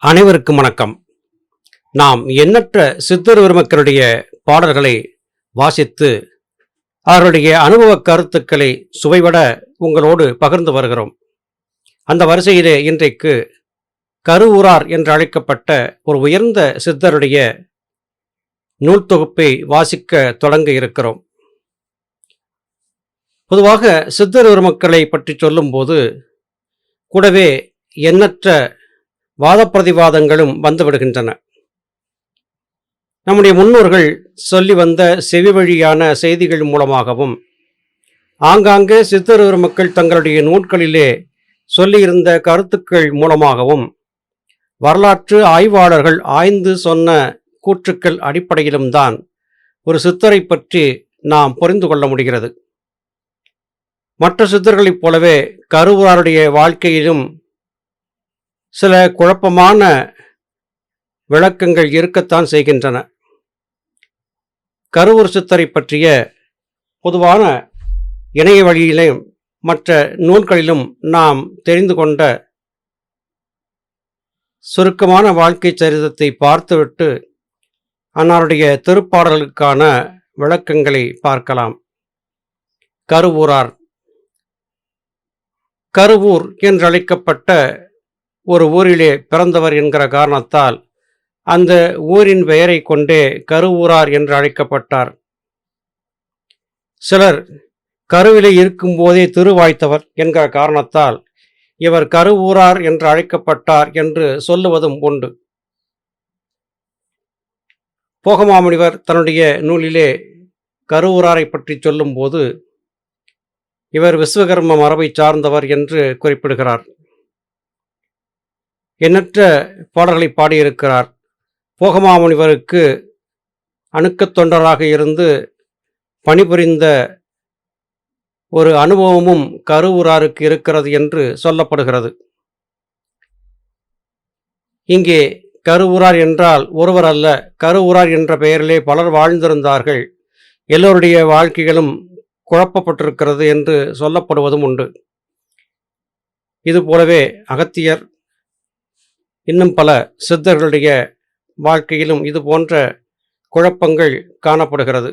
அனைவருக்கும் வணக்கம். நாம் எண்ணற்ற சித்தர் பெருமக்களுடைய பாடல்களை வாசித்து அவருடைய அனுபவ கருத்துக்களை சுவைபட உங்களோடு பகிர்ந்து வருகிறோம். அந்த வரிசையிலே இன்றைக்கு கருவூரார் என்று அழைக்கப்பட்ட ஒரு உயர்ந்த சித்தருடைய நூல் தொகுப்பை வாசிக்க தொடங்க இருக்கிறோம். பொதுவாக சித்தர் பெருமக்களை பற்றி சொல்லும்போது கூடவே எண்ணற்ற வாத பிரதிவாதங்களும் வந்துவிடுகின்றன. நம்முடைய முன்னோர்கள் சொல்லி வந்த செவி வழியான செய்திகள் மூலமாகவும் ஆங்காங்கே சித்தர் பெருமக்கள் தங்களுடைய நூல்களிலே சொல்லியிருந்த கருத்துக்கள் மூலமாகவும் வரலாற்று ஆய்வாளர்கள் ஆய்ந்து சொன்ன கூற்றுக்கள் அடிப்படையிலும் தான் ஒரு சித்தரை பற்றி நாம் புரிந்து கொள்ள முடிகிறது. மற்ற சித்தர்களைப் போலவே கருவூராருடைய வாழ்க்கையிலும் சில குழப்பமான விளக்கங்கள் இருக்கத்தான் செய்கின்றன. கருவூர் சித்தரை பற்றிய பொதுவான இணைய வழியிலும் மற்ற நூல்களிலும் நாம் தெரிந்து கொண்ட சுருக்கமான வாழ்க்கை சரிதத்தை பார்த்துவிட்டு அன்னாருடைய திருப்பாடலுக்கான விளக்கங்களை பார்க்கலாம். கருவூரார் கருவூர் என்றழைக்கப்பட்ட ஒரு ஊரிலே பிறந்தவர் என்கிற காரணத்தால் அந்த ஊரின் பெயரை கொண்டே கருவூரார் என்று அழைக்கப்பட்டார். சிலர் கருவிலே இருக்கும்போதே திருவாய்த்தவர் என்கிற காரணத்தால் இவர் கருவூரார் என்று அழைக்கப்பட்டார் என்று சொல்லுவதும் உண்டு. போகமாமுனிவர் தன்னுடைய நூலிலே கருவூராரை பற்றி சொல்லும்போது இவர் விஸ்வகர்ம மரபை சார்ந்தவர் என்று குறிப்பிடுகிறார். எண்ணற்ற பாடல்களை பாடியிருக்கிறார். போகமாமுனிவருக்கு அணுக்கத் தொண்டராக இருந்து பணிபுரிந்த ஒரு அனுபவமும் கருவூராருக்கு இருக்கிறது என்று சொல்லப்படுகிறது. இங்கே கருவூரார் என்றால் ஒருவர் அல்ல, கருவூரார் என்ற பெயரிலே பலர் வாழ்ந்திருந்தார்கள், எல்லோருடைய வாழ்க்கைகளும் குழப்பப்பட்டிருக்கிறது என்று சொல்லப்படுவதும் உண்டு. இதுபோலவே அகத்தியர் இன்னும் பல சித்தர்களுடைய வாழ்க்கையிலும் இது போன்ற குழப்பங்கள் காணப்படுகிறது.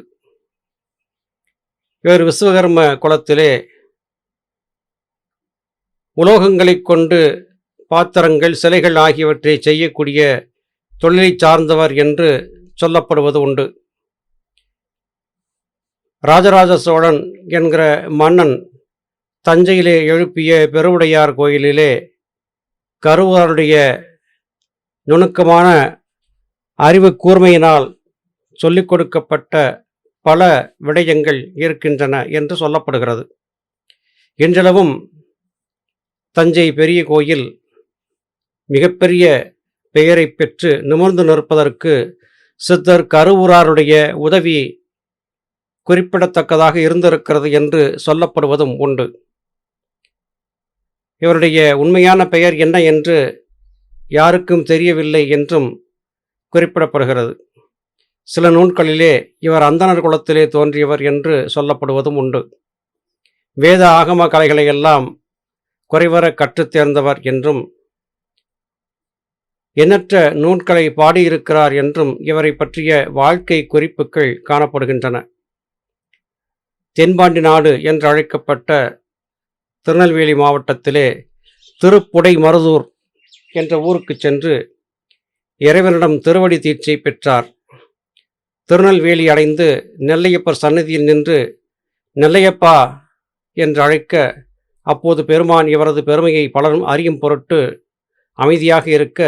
இவர் விஸ்வகர்ம குலத்திலே உலோகங்களை கொண்டு பாத்திரங்கள் சிலைகள் ஆகியவற்றை செய்யக்கூடிய தொழிலை சார்ந்தவர் என்று சொல்லப்படுவது உண்டு. ராஜராஜ சோழன் என்கிற மன்னன் தஞ்சையிலே எழுப்பிய பெருவுடையார் கோயிலிலே கருவூராருடைய நுணுக்கமான அறிவு கூர்மையினால் சொல்லிக் கொடுக்கப்பட்ட பல விடயங்கள் இருக்கின்றன என்று சொல்லப்படுகிறது. இன்றளவும் தஞ்சை பெரிய கோயில் மிகப்பெரிய பெயரை பெற்று நிமிர்ந்து நிற்பதற்கு சித்தர் கருவூராருடைய உதவி குறிப்பிடத்தக்கதாக இருந்திருக்கிறது என்று சொல்லப்படுவதும் உண்டு. இவருடைய உண்மையான பெயர் என்ன என்று யாருக்கும் தெரியவில்லை என்றும் குறிப்பிடப்படுகிறது. சில நூல்களிலே இவர் அந்தணர் குலத்திலே தோன்றியவர் என்று சொல்லப்படுவதும் உண்டு. வேத ஆகம கலைகளை எல்லாம் குறைவர கற்றுத் தேர்ந்தவர் என்றும் எண்ணற்ற நூல்களை பாடியிருக்கிறார் என்றும் இவரை பற்றிய வாழ்க்கை குறிப்புகள் காணப்படுகின்றன. தென்பாண்டி நாடு என்று அழைக்கப்பட்ட திருநெல்வேலி மாவட்டத்திலே திருப்புடை மருதூர் என்ற ஊருக்கு சென்று இறைவனிடம் திருவடி தீட்சை பெற்றார். திருநெல்வேலி அடைந்து நெல்லையப்பர் சன்னதியில் நின்று நெல்லையப்பா என்று அழைக்க அப்போது பெருமான் இவரது பெருமையை பலரும் அறியும் பொருட்டு அமைதியாக இருக்க,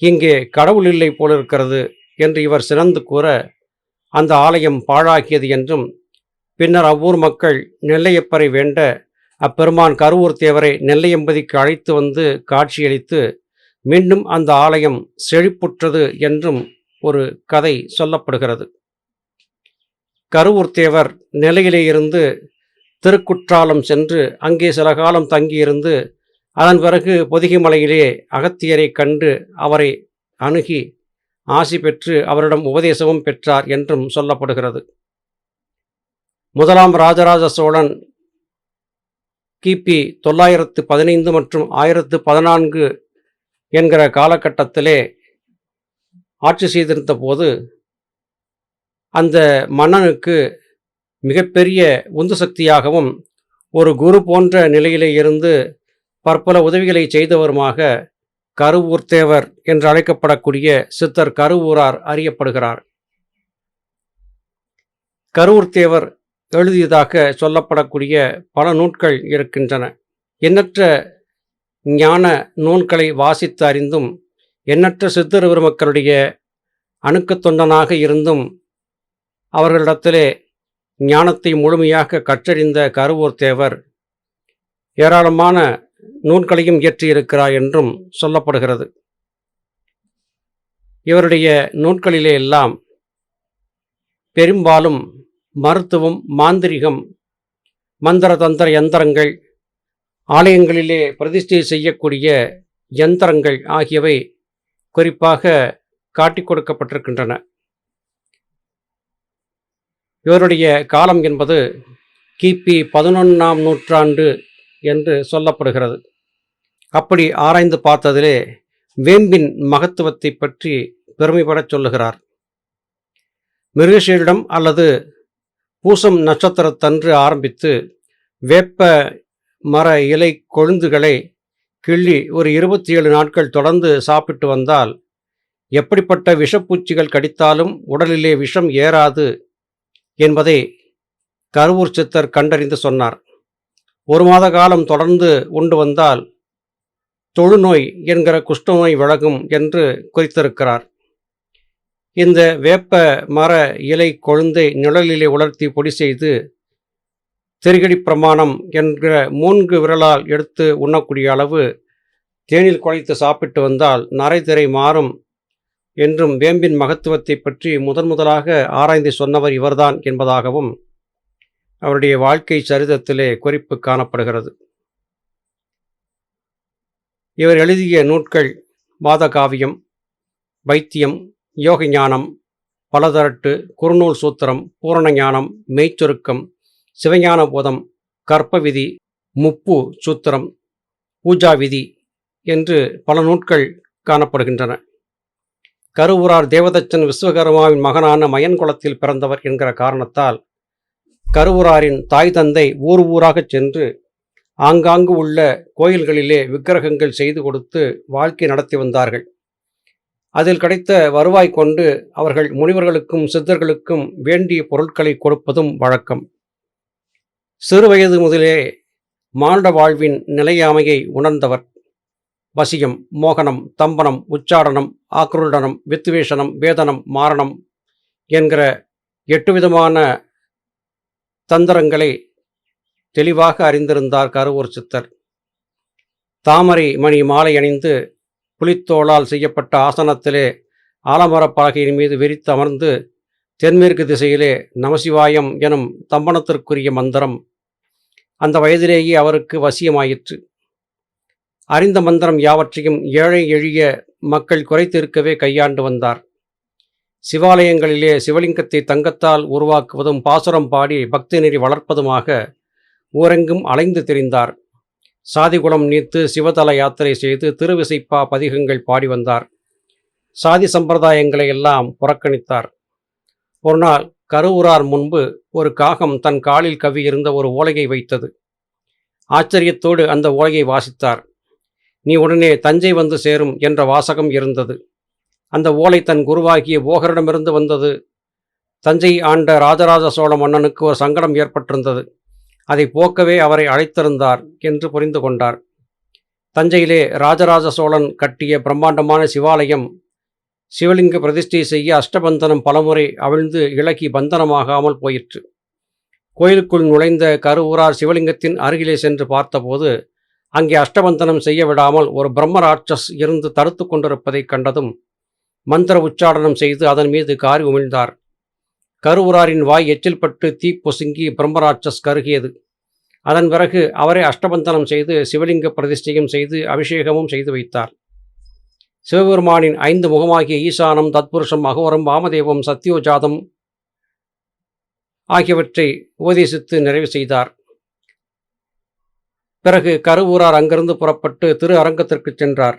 இங்கே கடவுள் இல்லை போலிருக்கிறது என்று இவர் சினந்து கூற அந்த ஆலயம் பாழாக்கியது என்றும், பின்னர் அவ்வூர் மக்கள் நெல்லையப்பரை வேண்ட அப்பெருமான் கருவூர் தேவரை நெல்லையம்பதிக்கு அழைத்து வந்து காட்சியளித்து மீண்டும் அந்த ஆலயம் செழிப்புற்றது என்றும் ஒரு கதை சொல்லப்படுகிறது. கருவூர் தேவர் நெல்லையிலே இருந்து திருக்குற்றாலம் சென்று அங்கே சில காலம் தங்கியிருந்து அதன் பிறகு பொதிகை மலையிலே அகத்தியரை கண்டு அவரை அணுகி ஆசி பெற்று அவரிடம் உபதேசமும் பெற்றார் என்றும் சொல்லப்படுகிறது. முதலாம் ராஜராஜ சோழன் கிபி 915 மற்றும் 1014 என்கிற காலகட்டத்திலே ஆட்சி செய்திருந்த போது அந்த மன்னனுக்கு மிகப்பெரிய உந்து சக்தியாகவும் ஒரு குரு போன்ற நிலையிலே இருந்து பற்பல உதவிகளை செய்தவருமாக கருவூர் தேவர் என்று அழைக்கப்படக்கூடிய சித்தர் கருவூரார் அறியப்படுகிறார். கருவூர் தேவர் எழுதியதாக சொல்லப்படக்கூடிய பல நூல்கள் இருக்கின்றன. எண்ணற்ற ஞான நூல்களை வாசித்து அறிந்தும் எண்ணற்ற சித்தர் பெருமக்களுடைய அணுக்கத் தொண்டனாக இருந்தும் அவர்களிடத்திலே ஞானத்தை முழுமையாக கற்றறிந்த கருவூர் தேவர் ஏராளமான நூல்களையும் இயற்றியிருக்கிறார் என்றும் சொல்லப்படுகிறது. இவருடைய நூல்களிலே எல்லாம் பெரும்பாலும் மருத்துவம், மாந்திரிகம், மந்திர தந்திர யந்திரங்கள், ஆலயங்களிலே பிரதிஷ்டை செய்யக்கூடிய யந்திரங்கள் ஆகியவை குறிப்பாக காட்டிக் கொடுக்கப்பட்டிருக்கின்றன. இவருடைய காலம் என்பது கிபி 11ஆம் நூற்றாண்டு என்று சொல்லப்படுகிறது. அப்படி ஆராய்ந்து பார்த்ததிலே வேம்பின் மகத்துவத்தை பற்றி பெருமைப்படச் சொல்லுகிறார். மிருகசீரிடம் அல்லது பூசம் நட்சத்திரத்தன்று ஆரம்பித்து வேப்ப மர இலை கொழுந்துகளை கிள்ளி ஒரு 27 நாட்கள் தொடர்ந்து சாப்பிட்டு வந்தால் எப்படிப்பட்ட விஷப்பூச்சிகள் கடித்தாலும் உடலிலே விஷம் ஏறாது என்பதை கருவூர் சித்தர் கண்டறிந்து சொன்னார். 1 மாத காலம் தொடர்ந்து உண்டு வந்தால் தொழுநோய் என்கிற குஷ்டநோய் விலகும் என்று குறித்திருக்கிறார். இந்த வேப்ப மர இலை கொழுந்தை நிழலிலே உலர்த்தி பொடி செய்து திரிகடி பிரமாணம் என்கிற 3 விரலால் எடுத்து உண்ணக்கூடிய அளவு தேனில் குழைத்து சாப்பிட்டு வந்தால் நரைதிரை மாறும் என்றும் வேம்பின் மகத்துவத்தை பற்றி முதலாக ஆராய்ந்து சொன்னவர் இவர்தான் என்பதாகவும் அவருடைய வாழ்க்கை சரிதத்திலே குறிப்பு காணப்படுகிறது. இவர் எழுதிய நூல்கள் வாதகாவியம், வைத்தியம், யோக ஞானம், பலதரட்டு, குறுநூல் சூத்திரம், பூரண ஞானம், மெய்ச்சுருக்கம், சிவஞான போதம், கற்பவிதி, முப்பு சூத்திரம், பூஜா விதி என்று பல நூல்கள் காணப்படுகின்றன. கருவூரார் தேவதச்சன் விஸ்வகர்மாவின் மகனான மயன் குலத்தில் பிறந்தவர் என்கிற காரணத்தால் கருவூராரின் தாய் தந்தை ஊராகச் சென்று ஆங்காங்கு உள்ள கோயில்களிலே விக்கிரகங்கள் செய்து கொடுத்து வாழ்க்கை நடத்தி வந்தார்கள். அதில் கிடைத்த வருவாய் கொண்டு அவர்கள் முனிவர்களுக்கும் சித்தர்களுக்கும் வேண்டிய பொருட்களை கொடுப்பதும் வழக்கம். சிறுவயது முதலே மானுட வாழ்வின் நிலையாமையை உணர்ந்தவர். வசியம், மோகனம், தம்பனம், உச்சாடனம், ஆக்ருடனம், வித்வேஷனம், வேதனம், மாரணம் என்கிற 8 விதமான தந்திரங்களை தெளிவாக அறிந்திருந்தார் கருவூர் சித்தர். தாமரை மணி மாலை அணிந்து புலித்தோளால் செய்யப்பட்ட ஆசனத்திலே ஆலமரப் பலகையின் மீது விரித்து அமர்ந்து தென்மேற்கு திசையிலே நமசிவாயம் எனும் தம்பனத்திற்குரிய மந்திரம் அந்த வயதிலேயே அவருக்கு வசியமாயிற்று. அறிந்த மந்திரம் யாவற்றையும் ஏழை எளிய மக்கள் குறைத்திருக்கவே கையாண்டு வந்தார். சிவாலயங்களிலே சிவலிங்கத்தை தங்கத்தால் உருவாக்குவதும் பாசுரம் பாடி பக்தி நெறி வளர்ப்பதுமாக ஊரெங்கும் அலைந்து திரிந்தார். சாதிகுலம் நீத்து சிவதல யாத்திரை செய்து திருவிசைப்பா பதிகங்கள் பாடி வந்தார். சாதி சம்பிரதாயங்களை எல்லாம் புறக்கணித்தார். ஒரு நாள் கருவூரார் முன்பு ஒரு காகம் தன் காலில் கவ்வியிருந்த ஒரு ஓலையை வைத்தது. ஆச்சரியத்தோடு அந்த ஓலையை வாசித்தார். நீ உடனே தஞ்சை வந்து சேரும் என்ற வாசகம் இருந்தது. அந்த ஓலை தன் குருவாகிய போகரிடமிருந்து வந்தது. தஞ்சை ஆண்ட ராஜராஜ சோழ மன்னனுக்கு ஒரு சங்கடம் ஏற்பட்டிருந்தது. அதை போக்கவே அவரை அழைத்திருந்தார் என்று புரிந்து கொண்டார். தஞ்சையிலே ராஜராஜ சோழன் கட்டிய பிரம்மாண்டமான சிவாலயம் சிவலிங்க பிரதிஷ்டை செய்ய அஷ்டபந்தனம் பலமுறை அவிழ்ந்து இலகி பந்தனமாகாமல் போயிற்று. கோயிலுக்குள் நுழைந்த கருவூரார் சிவலிங்கத்தின் அருகிலே சென்று பார்த்தபோது அங்கே அஷ்டபந்தனம் செய்ய விடாமல் ஒரு பிரம்மராட்சஸ் இருந்து தடுத்து கொண்டிருப்பதைக் கண்டதும் மந்திர உச்சாடனம் செய்து அதன் மீது காரி உமிழ்ந்தார். கருவூராரின் வாய் எச்சில் பட்டு தீ பொசுங்கி பிரம்மராட்சஸ் கருகியது. அதன் பிறகு அவரை அஷ்டபந்தனம் செய்து சிவலிங்க பிரதிஷ்டையும் செய்து அபிஷேகமும் செய்து வைத்தார். சிவபெருமானின் 5 முகமாகிய ஈசானம், தத்புருஷம், அகோரம், வாமதேவம், சத்யோஜாதம் ஆகியவற்றை உபதேசித்து நிறைவு செய்தார். பிறகு கருவூரார் அங்கிருந்து புறப்பட்டு திரு அரங்கத்திற்கு சென்றார்.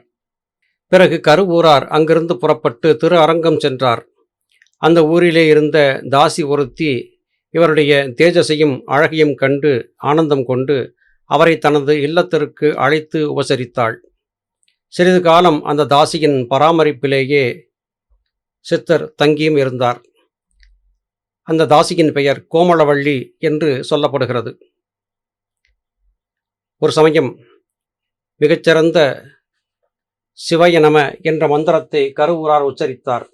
பிறகு கருவூரார் அங்கிருந்து புறப்பட்டு திரு அரங்கம் சென்றார். அந்த ஊரிலே இருந்த தாசி ஒருத்தி இவருடைய தேஜஸையும் அழகையும் கண்டு ஆனந்தம் கொண்டு அவரை தனது இல்லத்திற்கு அழைத்து உபசரித்தாள். சிறிது காலம் அந்த தாசியின் பராமரிப்பிலேயே சித்தர் தங்கியும் இருந்தார். அந்த தாசியின் பெயர் கோமளவள்ளி என்று சொல்லப்படுகிறது. ஒரு சமயம் மிகச்சிறந்த சிவய நம என்ற மந்திரத்தை கருவூரார் உச்சரித்தார்.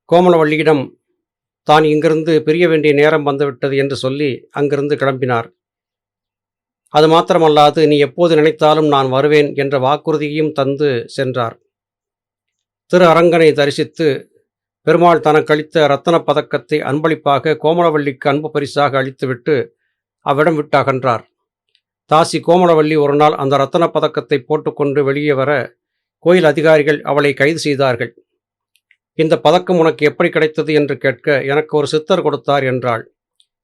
கோமளவள்ளியிடம் தான் இங்கிருந்து பிரிய வேண்டிய நேரம் வந்துவிட்டது என்று சொல்லி அங்கிருந்து கிளம்பினார். அது மாத்திரமல்லாது நீ எப்போது நினைத்தாலும் நான் வருவேன் என்ற வாக்குறுதியையும் தந்து சென்றார். திரு அரங்கனை தரிசித்து பெருமாள் தனக்களித்த இரத்தன பதக்கத்தை அன்பளிப்பாக கோமளவள்ளிக்கு அன்பு பரிசாக அளித்துவிட்டு அவ்விடம் விட்டு அகன்றார். தாசி கோமளவள்ளி ஒரு நாள் அந்த இரத்தன பதக்கத்தை போட்டுக்கொண்டு வெளியே வர கோயில் அதிகாரிகள் அவளை கைது செய்தார்கள். இந்த பதக்கம் உனக்கு எப்படி கிடைத்தது என்று கேட்க, எனக்கு ஒரு சித்தர் கொடுத்தார் என்றாள்.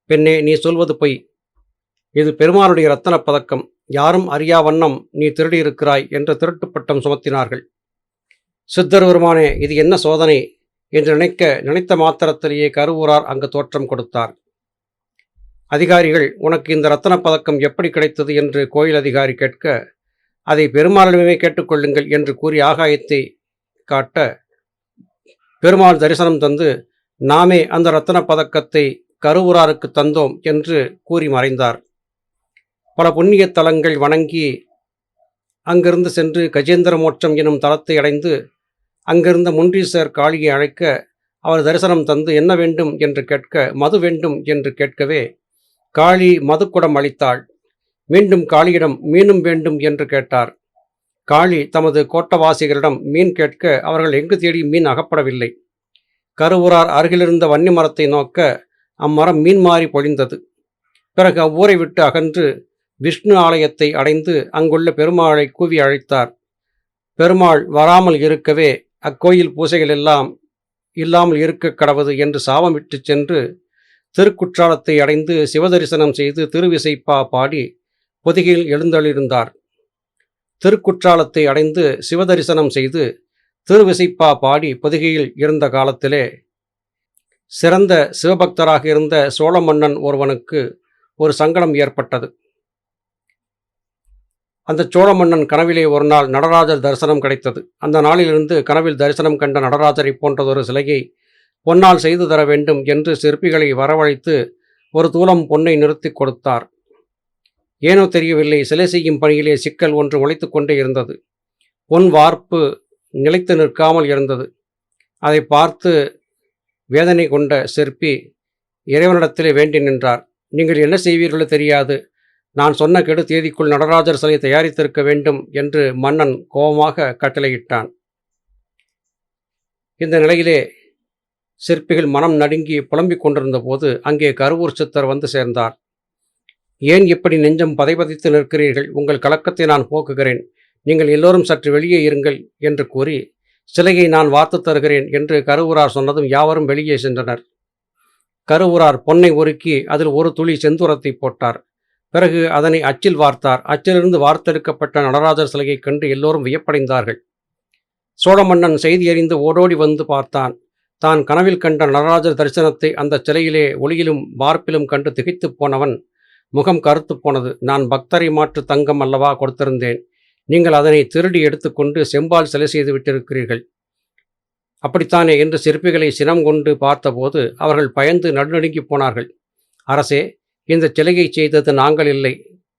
பெண்ணே, நீ சொல்வது பொய். இது பெருமானுடைய இரத்தன பதக்கம். யாரும் அறியா வண்ணம் நீ திருடியிருக்கிறாய் என்று திருட்டு பட்டம் சுமத்தினார்கள். சித்தர் பெருமானே, இது என்ன சோதனை என்று நினைத்த மாத்திரத்திலேயே கருவூரார் அங்கு தோற்றம் கொடுத்தார். அதிகாரிகள், உனக்கு இந்த இரத்தன பதக்கம் எப்படி கிடைத்தது என்று கோயில் அதிகாரி கேட்க, அதை பெருமாளிடமே கேட்டுக்கொள்ளுங்கள் என்று கூறி ஆகாயத்தை காட்ட பெருமாள் தரிசனம் தந்து, நாமே அந்த இரத்தன பதக்கத்தை கருவூராருக்கு தந்தோம் என்று கூறி மறைந்தார். பல புண்ணிய தலங்கள் வணங்கி அங்கிருந்து சென்று கஜேந்திர மோட்சம் எனும் தலத்தை அடைந்து அங்கிருந்த முன்றீசர் காளியை அழைக்க அவர் தரிசனம் தந்து என்ன வேண்டும் என்று கேட்க, மது வேண்டும் என்று கேட்கவே காளி மதுக்குடம் அளித்தாள். மீண்டும் காளியிடம் மீனும் வேண்டும் என்று கேட்டார். காளி தமது கோட்டவாசிகளிடம் மீன் கேட்க அவர்கள் எங்கு தேடி மீன் அகப்படவில்லை. கருவூரார் அருகிலிருந்த வன்னி மரத்தை நோக்க அம்மரம் மீன் மாறி பொழிந்தது. பிறகு அவ்வூரை விட்டு அகன்று விஷ்ணு ஆலயத்தை அடைந்து அங்குள்ள பெருமாளை கூவி அழைத்தார். பெருமாள் வராமல் இருக்கவே அக்கோயில் பூசைகள் எல்லாம் இல்லாமல் இருக்க கடவது என்று சாபமிட்டு சென்று திருக்குற்றாலத்தை அடைந்து சிவதரிசனம் செய்து திருவிசைப்பா பாடி பொதிகையில் எழுந்தளிருந்தார். திருக்குற்றாலத்தை அடைந்து சிவதரிசனம் செய்து திருவிசைப்பா பாடி பொதிகையில் இருந்த காலத்திலே சிறந்த சிவபக்தராக இருந்த சோழ மன்னன் ஒருவனுக்கு ஒரு சங்கடம் ஏற்பட்டது. அந்த சோழ மன்னன் கனவிலே ஒரு நாள் நடராஜர் தரிசனம் கிடைத்தது. அந்த நாளிலிருந்து கனவில் தரிசனம் கண்ட நடராஜரை போன்றதொரு சிலையை பொன்னால் செய்து தர வேண்டும் என்று சிற்பிகளை வரவழைத்து ஒரு தூலம் பொன்னை நிறுத்தி கொடுத்தார். ஏனோ தெரியவில்லை, சிலை செய்யும் பணியிலே சிக்கல் ஒன்று முளைத்து கொண்டே இருந்தது. பொன் வார்ப்பு நிலைத்து நிற்காமல் இருந்தது. அதை பார்த்து வேதனை கொண்ட சிற்பி இறைவனிடத்திலே வேண்டி நின்றார். நீங்கள் என்ன செய்வீர்களோ தெரியாது, நான் சொன்ன கெடு தேதிக்குள் நடராஜர் சிலை தயாரித்திருக்க வேண்டும் என்று மன்னன் கோபமாக கட்டளையிட்டான். இந்த நிலையிலே சிற்பிகள் மனம் நடுங்கி புலம்பிக் கொண்டிருந்த போது அங்கே கருவூர் சித்தர் வந்து சேர்ந்தார். ஏன் இப்படி நெஞ்சம் பதைபதைத்து நிற்கிறீர்கள்? உங்கள் கலக்கத்தை நான் போக்குகிறேன். நீங்கள் எல்லோரும் சற்று வெளியே இருங்கள் என்று கூறி சிலையை நான் வார்த்து தருகிறேன் என்று கருவூரார் சொன்னதும் யாவரும் வெளியே சென்றனர். கருவூரார் பொன்னை உருக்கி அதில் ஒரு துளி செந்துரத்தை போட்டார். பிறகு அதனை அச்சில் வார்த்தார். அச்சிலிருந்து வார்த்தெடுக்கப்பட்ட நடராஜர் சிலையை கண்டு எல்லோரும் வியப்படைந்தார்கள். சோழ மன்னன் செய்தி அறிந்து ஓடோடி வந்து பார்த்தான். தான் கனவில் கண்ட நடராஜர் தரிசனத்தை அந்த சிலையிலே ஒளியிலும் வார்ப்பிலும் கண்டு திகைத்து போனவன் முகம் கருத்து போனது. நான் பக்தரை மாற்று தங்கம் அல்லவா கொடுத்திருந்தேன், நீங்கள் அதனை திருடி எடுத்துக்கொண்டு செம்பால் சிலை செய்து விட்டிருக்கிறீர்கள், அப்படித்தானே என்று சிற்பிகளை சினம் கொண்டு பார்த்தபோது அவர்கள் பயந்து நடுநடுங்கி போனார்கள். அரசே, இந்த சிலையை செய்தது நாங்கள் இல்லை,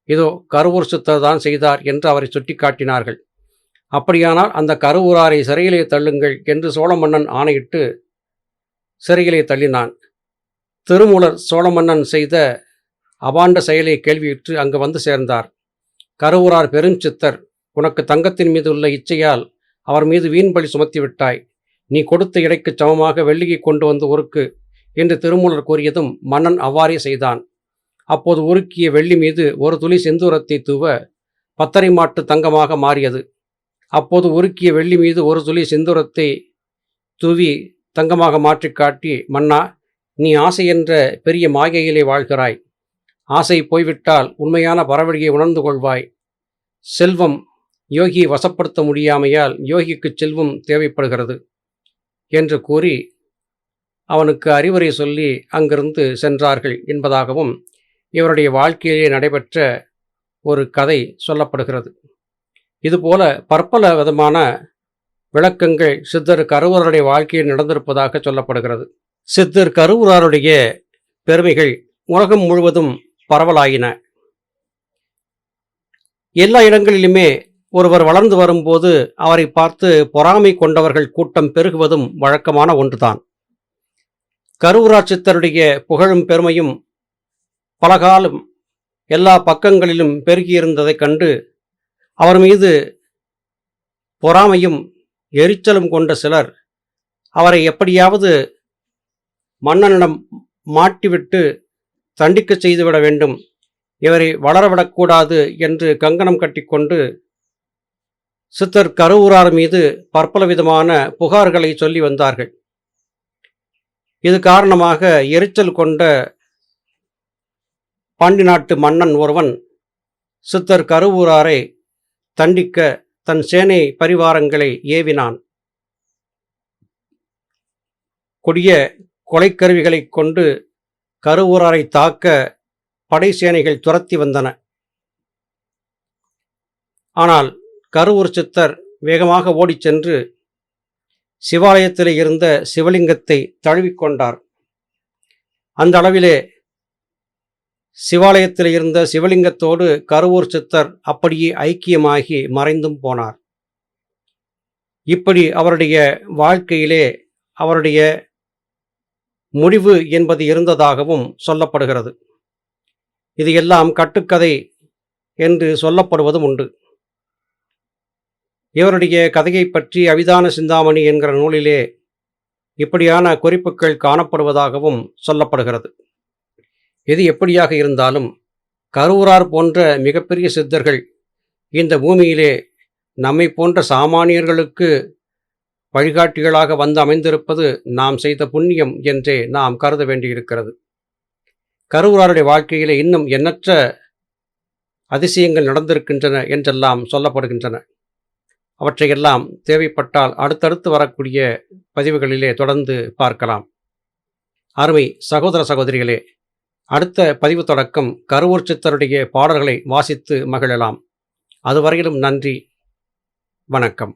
இதோ கருவூர் சித்தர் தான் செய்தார் என்று அவரை சுட்டிக்காட்டினார்கள். அப்படியானால் அந்த கருவூராரை சிறையிலே தள்ளுங்கள் என்று சோழ மன்னன் ஆணையிட்டு சிறையிலே தள்ளினான். திருமூலர் சோழ மன்னன் செய்த அபாண்ட செயலை கேள்வியுற்று அங்கு வந்து சேர்ந்தார். கருவூரார் பெருஞ்சித்தர், உனக்கு தங்கத்தின் மீது உள்ள இச்சையால் அவர் மீது வீண்பழி சுமத்திவிட்டாய். நீ கொடுத்த எடைக்கு சமமாக வெள்ளியை கொண்டு வந்து உருக்கு என்று திருமூலர் கூறியதும் மன்னன் அவ்வாறே செய்தான். அப்போது உருக்கிய வெள்ளி மீது ஒரு துளி செந்தூரத்தை தூவ பத்தரை மாட்டு தங்கமாக மாறியது. அப்போது உருக்கிய வெள்ளி மீது ஒரு துளி செந்தூரத்தை தூவி தங்கமாக மாற்றி காட்டி, மன்னா, நீ ஆசை என்ற பெரிய மாயையிலே வாழ்கிறாய். ஆசை போய்விட்டால் உண்மையான பரவழியை உணர்ந்து கொள்வாய். செல்வம் யோகியை வசப்படுத்த முடியாமையால் யோகிக்கு செல்வம் தேவைப்படுகிறது என்று கூறி அவனுக்கு அறிவுரை சொல்லி அங்கிருந்து சென்றார்கள் என்பதாகவும் இவருடைய வாழ்க்கையிலே நடைபெற்ற ஒரு கதை சொல்லப்படுகிறது. இதுபோல பற்பல விதமான விளக்கங்கள் சித்தர் கருவூராருடைய வாழ்க்கையில் நடந்திருப்பதாக சொல்லப்படுகிறது. சித்தர் கருவூராருடைய பெருமைகள் உலகம் முழுவதும் பரவலாயின. எல்லா இடங்களிலுமே ஒருவர் வளர்ந்து வரும்போது அவரை பார்த்து பொறாமை கொண்டவர்கள் கூட்டம் பெருகுவதும் வழக்கமான ஒன்றுதான். கருவூரார் சித்தருடைய புகழும் பெருமையும் பலகாலம் எல்லா பக்கங்களிலும் பெருகியிருந்ததைக் கண்டு அவர் மீது பொறாமையும் எரிச்சலும் கொண்ட சிலர் அவரை எப்படியாவது மன்னனிடம் மாட்டிவிட்டு தண்டிக்க செய்துவிட வேண்டும், இவரை வளரவிடக்கூடாது என்று கங்கணம் கட்டிக்கொண்டு சித்தர் கருவூரார் மீது பற்பல விதமான புகார்களை சொல்லி வந்தார்கள். இது காரணமாக எரிச்சல் கொண்ட பாண்டி நாட்டு மன்னன் ஒருவன் சித்தர் கருவூராரை தண்டிக்க தன் சேனை பரிவாரங்களை ஏவினான். கொடிய கொலைக்கருவிகளை கொண்டு கருவூராரை தாக்க படை சேனைகள் துரத்தி வந்தன. ஆனால் கருவூர் சித்தர் வேகமாக ஓடிச் சென்று சிவாலயத்தில் இருந்த சிவலிங்கத்தை தழுவிக்கொண்டார். அந்த அளவிலே சிவாலயத்தில் இருந்த சிவலிங்கத்தோடு கருவூர் சித்தர் அப்படியே ஐக்கியமாகி மறைந்தும் போனார். இப்படி அவருடைய வாழ்க்கையிலே அவருடைய முடிவு என்பது இருந்ததாகவும் சொல்லப்படுகிறது. இது எல்லாம் கட்டுக்கதை என்று சொல்லப்படுவதும் உண்டு. இவருடைய கதையை பற்றி அவிதான சிந்தாமணி என்கிற நூலிலே இப்படியான குறிப்புகள் காணப்படுவதாகவும் சொல்லப்படுகிறது. எது எப்படியாக இருந்தாலும் கருவூரார் போன்ற மிகப்பெரிய சித்தர்கள் இந்த பூமியிலே நம்மை போன்ற சாமானியர்களுக்கு வழிகாட்டிகளாக வந்து அமைந்திருப்பது நாம் செய்த புண்ணியம் என்றே நாம் கருத வேண்டியிருக்கிறது. கருவூராருடைய வாழ்க்கையிலே இன்னும் எண்ணற்ற அதிசயங்கள் நடந்திருக்கின்றன என்றெல்லாம் சொல்லப்படுகின்றன. அவற்றையெல்லாம் தேவைப்பட்டால் அடுத்தடுத்து வரக்கூடிய பதிவுகளிலே தொடர்ந்து பார்க்கலாம். அருமை சகோதர சகோதரிகளே, அடுத்த பதிவு தொடக்கம் கருவூர் சித்தருடைய பாடல்களை வாசித்து மகிழலாம். அதுவரையிலும் நன்றி, வணக்கம்.